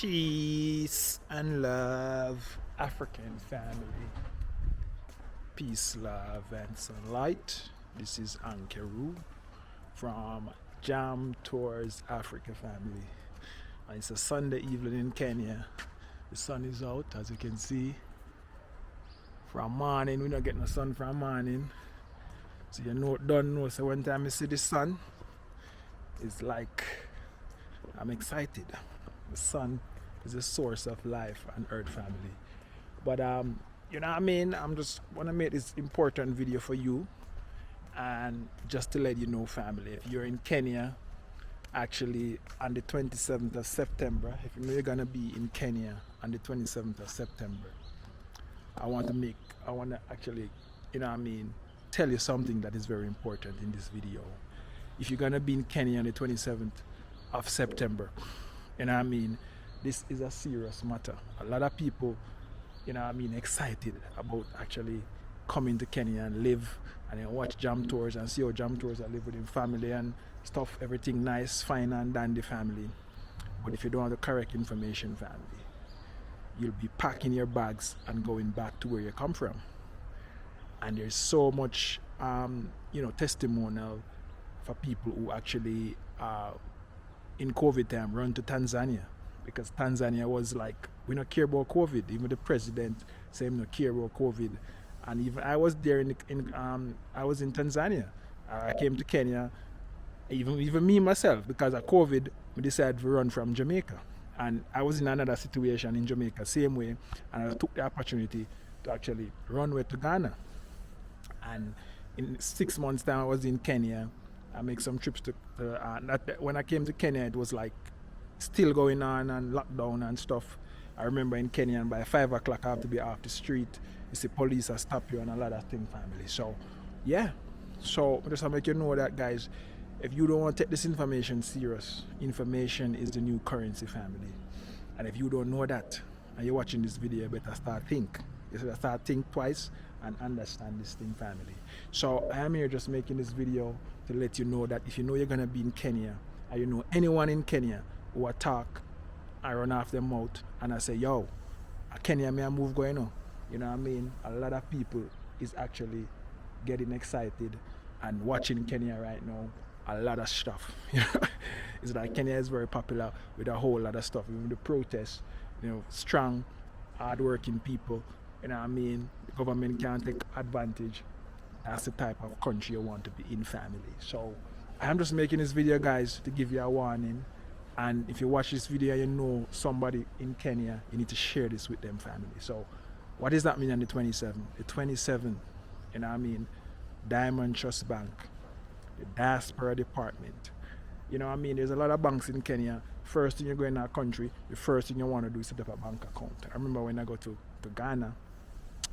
Peace and love, African family. Peace, love, and sunlight. This is Ankeru from Jam Tours Africa family. And it's a Sunday evening in Kenya. The sun is out, as you can see. From morning, we're not getting the sun from morning. So you don't know. So one time I see the sun, it's like I'm excited. The sun is the source of life and earth family. But you know what I mean? I'm just wanna make this important video for you, and just to let you know, family, if you're in Kenya, actually on the 27th of September, if you know you're gonna be in Kenya on the 27th of September, I want to actually, you know what I mean, tell you something that is very important in this video. If you're gonna be in Kenya on the 27th of September, you know what I mean, this is a serious matter. A lot of people, you know what I mean, excited about actually coming to Kenya and live and then watch Jam Tours and see how Jam Tours are live within family and stuff, everything nice, fine and dandy family. But if you don't have the correct information, family, you'll be packing your bags and going back to where you come from. And there's so much, you know, testimonial for people who actually, in COVID time, run to Tanzania, because Tanzania was like, we don't care about COVID. Even the president said we don't care about COVID. And even I was there I was in Tanzania. I came to Kenya, even me myself, because of COVID, we decided to run from Jamaica. And I was in another situation in Jamaica, same way, and I took the opportunity to actually run way to Ghana. And in 6 months' time, I was in Kenya. I make some trips to when I came to Kenya, it was like still going on and lockdown and stuff. I remember in Kenya, and by 5 o'clock I have to be off the street. You see police will stop you and a lot of things, family. So yeah, so just to make you know that, guys, if you don't want to take this information serious, information is the new currency, family. And if you don't know that and you're watching this video, you better start think. You better start think twice and understand this thing, family. So I am here just making this video to let you know that if you know you're gonna be in Kenya, and you know anyone in Kenya who attack, I run off their mouth and I say, yo, Kenya may I move going on. You know what I mean? A lot of people is actually getting excited and watching Kenya right now. A lot of stuff. It's like Kenya is very popular with a whole lot of stuff. Even the protests, you know, strong, hard-working people. You know what I mean? The government can't take advantage. That's the type of country you want to be in, family. So I'm just making this video, guys, to give you a warning. And if you watch this video, you know somebody in Kenya, you need to share this with them, family. So what does that mean on the 27th? The 27th, you know what I mean? Diamond Trust Bank, the Diaspora Department. You know what I mean? There's a lot of banks in Kenya. First thing you go in our country, the first thing you want to do is set up a bank account. I remember when I go to Ghana,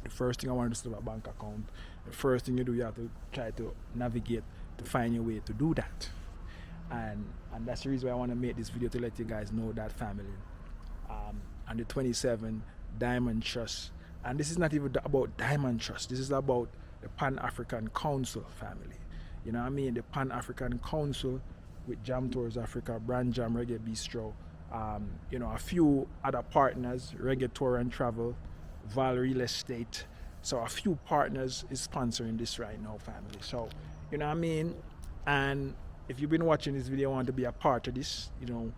the first thing I want to do is set up a bank account. The first thing you do, you have to try to navigate to find your way to do that. And that's the reason why I want to make this video, to let you guys know that, family. On the 27th, Diamond Trust. And this is not even about Diamond Trust. This is about the Pan-African Council, family. You know what I mean? The Pan-African Council with Jam Tours Africa, Brand Jam, Reggae Bistro, you know, a few other partners, Reggae Tour and Travel, Val Real Estate. So a few partners is sponsoring this right now, family. So, you know what I mean? And if you've been watching this video and want to be a part of this, you know,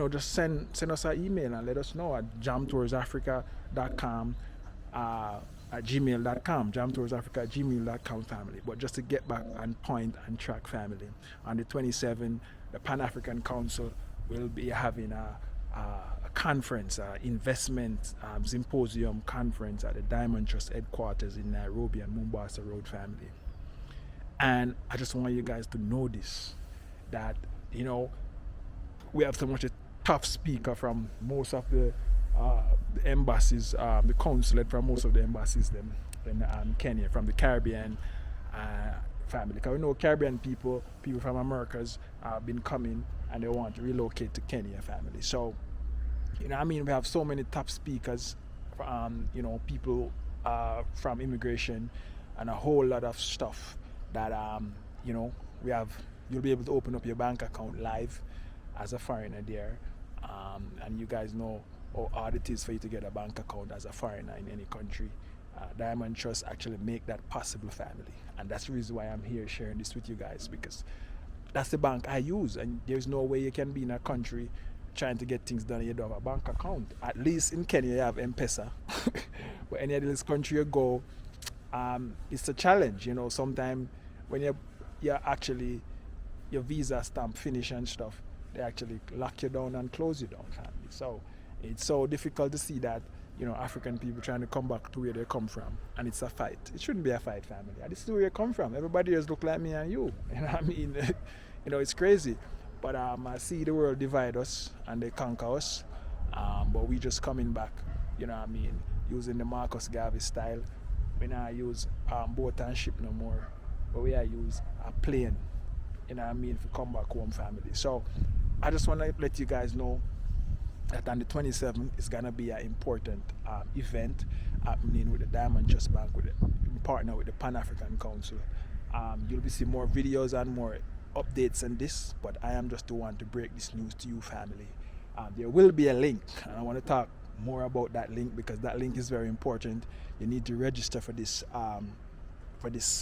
just send us an email and let us know at jamtoursafrica.com, at gmail.com, jamtoursafrica@gmail.com, family. But just to get back on point and track, family, on the 27th, the Pan-African Council will be having a conference, investment symposium conference at the Diamond Trust headquarters in Nairobi and Mombasa Road, family. And I just want you guys to know this, that, you know, we have so much a tough speaker from most of the embassies, the consulate from most of the embassies in Kenya, from the Caribbean family. Because we know Caribbean people from Americas have been coming and they want to relocate to Kenya, family. So, you know what I mean, we have so many top speakers, you know, people from immigration and a whole lot of stuff that, you know, you'll be able to open up your bank account live as a foreigner there. And you guys know how hard it is for you to get a bank account as a foreigner in any country. Diamond Trust actually make that possible, family, and that's the reason why I'm here sharing this with you guys, because that's the bank I use, and there's no way you can be in a country trying to get things done and you don't have a bank account. At least in Kenya you have M-Pesa. But any other country you go, it's a challenge, you know. Sometimes when you're actually your visa stamp finish and stuff, they actually lock you down and close you down, family. So it's so difficult to see that, you know, African people trying to come back to where they come from, and it's a fight. It shouldn't be a fight, family. This is where you come from. Everybody else look like me and you. You know what I mean? You know, it's crazy. But I see the world divide us and they conquer us. But we just coming back, you know what I mean, using the Marcus Garvey style. We not use boat and ship no more, but we use a plane, you know what I mean, to come back home, family. So I just want to let you guys know that on the 27th it's gonna be an important event happening with the Diamond Trust Bank, with partner with the Pan-African Council. You'll be seeing more videos and more updates on this, but I am just the one to break this news to you, family. There will be a link, and I want to talk more about that link because that link is very important. You need to register for this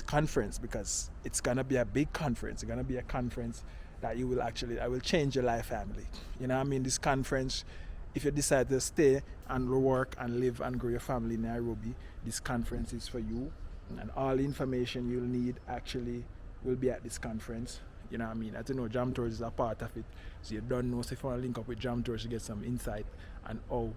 conference, because it's gonna be a big conference. It's gonna be a conference that you will actually, I will change your life, family. You know what I mean? This conference, if you decide to stay and work and live and grow your family in Nairobi, this conference is for you, and all the information you'll need actually will be at this conference. You know what I mean? I don't know, Jam Tours is a part of it, so you don't know. So if you want to link up with Jam Tours to get some insight and how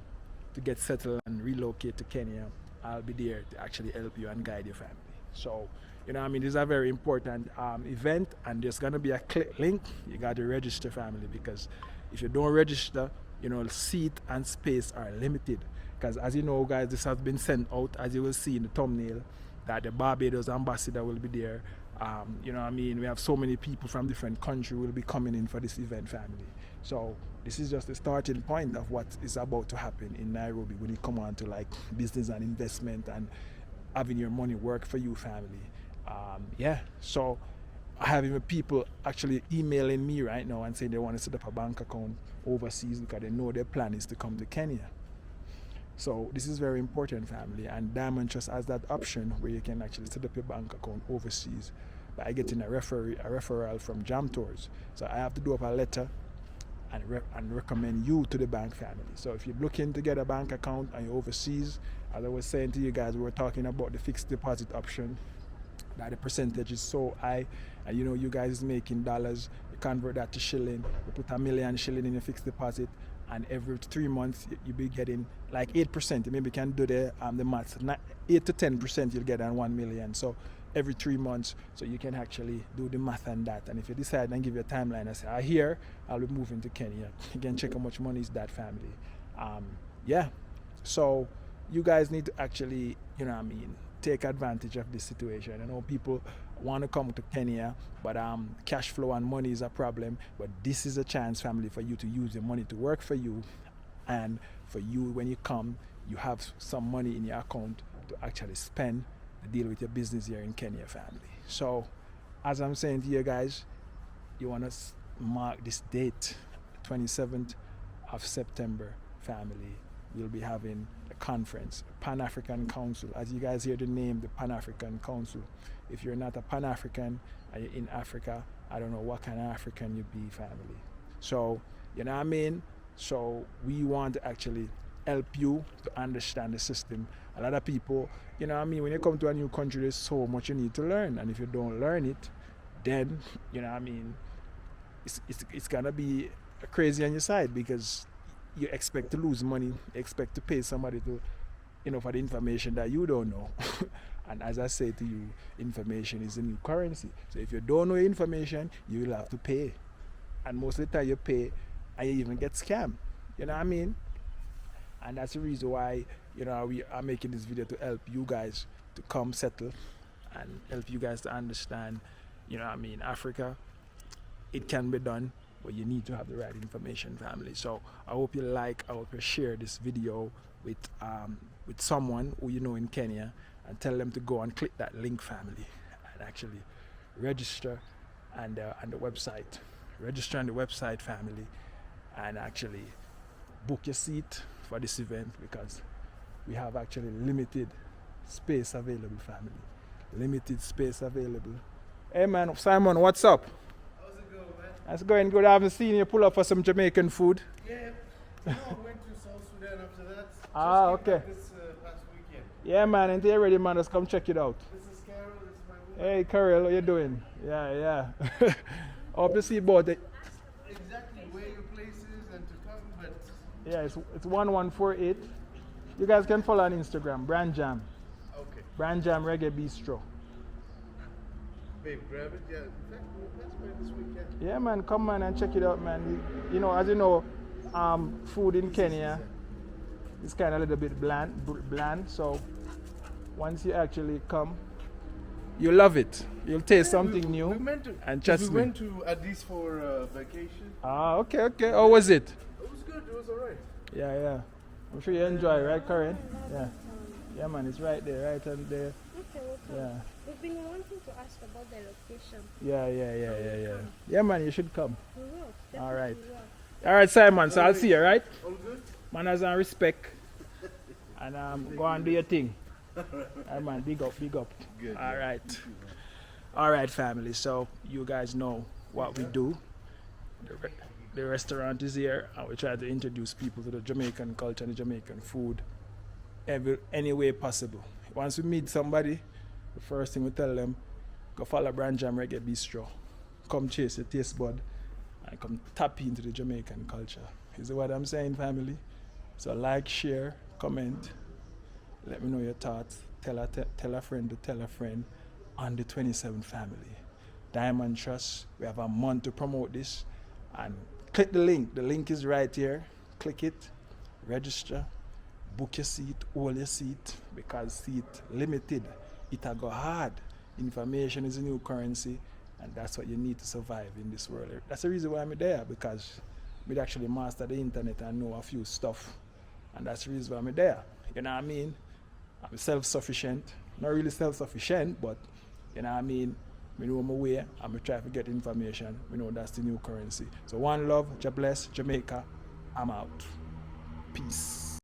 to get settled and relocate to Kenya, I'll be there to actually help you and guide your family. So, you know what I mean, this is a very important event, and there's going to be a link. You got to register, family, because if you don't register, you know, seat and space are limited. Because as you know, guys, this has been sent out, as you will see in the thumbnail, that the Barbados ambassador will be there. You know what I mean, we have so many people from different countries will be coming in for this event, family. So this is just the starting point of what is about to happen in Nairobi when you come on to like business and investment and having your money work for you, family. So I have even people actually emailing me right now and saying they want to set up a bank account overseas because they know their plan is to come to Kenya. So this is very important, family, and Diamond Trust has that option where you can actually set up your bank account overseas by getting a referral from Jam Tours. So I have to do up a letter and recommend you to the bank, family. So if you're looking to get a bank account and you're overseas, as I was saying to you guys, we were talking about the fixed deposit option, that the percentage is so high, and you know, you guys is making dollars, you convert that to shilling, you put $1 million shilling in your fixed deposit, and every 3 months you'll be getting like 8%. You maybe can do the maths, 8 to 10% you'll get on 1 million. So every 3 months, so you can actually do the math on that. And if you decide and give you a timeline and say, I'll be moving to Kenya, you can check how much money is that, family. So you guys need to actually, you know what I mean, take advantage of this situation. I know people want to come to Kenya, but cash flow and money is a problem. But this is a chance, family, for you to use your money to work for you, and for you, when you come, you have some money in your account to actually spend to deal with your business here in Kenya, family. So as I'm saying to you guys, you want to mark this date, 27th of September, family. We'll be having a conference, Pan-African Council. As you guys hear the name, the Pan-African Council. If you're not a Pan-African and you're in Africa, I don't know what kind of African you be, family. So, you know what I mean? So we want to actually help you to understand the system. A lot of people, you know what I mean, when you come to a new country, there's so much you need to learn. And if you don't learn it, then, you know what I mean, it's gonna be crazy on your side, because you expect to lose money, you expect to pay somebody to, you know, for the information that you don't know. And as I say to you, information is the new currency. So if you don't know information, you will have to pay. And most of the time you pay and you even get scammed. You know what I mean? And that's the reason why, you know, we are making this video, to help you guys to come settle and help you guys to understand, you know what I mean, Africa, it can be done, but you need to have the right information, family. So I hope you share this video with someone who you know in Kenya, and tell them to go and click that link, family, and actually register on the website. Register on the website, family, and actually book your seat for this event because we have actually limited space available, family. Limited space available. Hey man, Simon, what's up? How's it going, man? That's going good. I haven't seen you pull up for some Jamaican food. Yeah. No, I went to South Sudan after that. Just Okay. came back this past weekend. Yeah man, and they're ready man, let's come check it out. This is Carol, this is my woman. Hey Carol, how you doing? Yeah. Hope to see about it. Exactly where your place is and to come, but Yeah, it's 1148. You guys can follow on Instagram, Brand Jam. okay. Brand Jam Reggae Bistro. Babe, grab it. Yeah, in fact, that's where this weekend. Yeah man, come man and check it out man. You know, as you know, food in Kenya is kind of a little bit bland. So once you actually come, you'll love it. You'll taste something new. We meant to, and trust we me. went to Addis for vacation. Okay. How was it? It was good. It was alright. Yeah. I'm sure you enjoy, right, Karen? Yeah, man, it's right there, right on there. Okay. Yeah. We've been wanting to ask about the location. Yeah. Yeah, man, you should come. We will. All right. Definitely will. All right, Simon. So I'll see you, right? All good? Manners and respect. And go and do your thing. All right, man. Big up. Good. All right. All right, family. So you guys know what we do. The restaurant is here, and we try to introduce people to the Jamaican culture and the Jamaican food any way possible. Once we meet somebody, the first thing we tell them, go follow Brand Jam Reggae Bistro. Come chase your taste bud and come tap into the Jamaican culture. Is what I'm saying, family? So like, share, comment, let me know your thoughts. Tell a friend to tell a friend on the 27th family. Diamond Trust, we have a month to promote this. And click the link. The link is right here. Click it, register, book your seat, hold your seat, because seat limited. It a go hard. Information is a new currency, and that's what you need to survive in this world. That's the reason why I'm there, because we actually master the internet and know a few stuff. And that's the reason why I'm there. You know what I mean? I'm self-sufficient. Not really self-sufficient, but you know what I mean? We know my way, and we try to get information. We know that's the new currency. So one love, God bless, Jamaica. I'm out. Peace.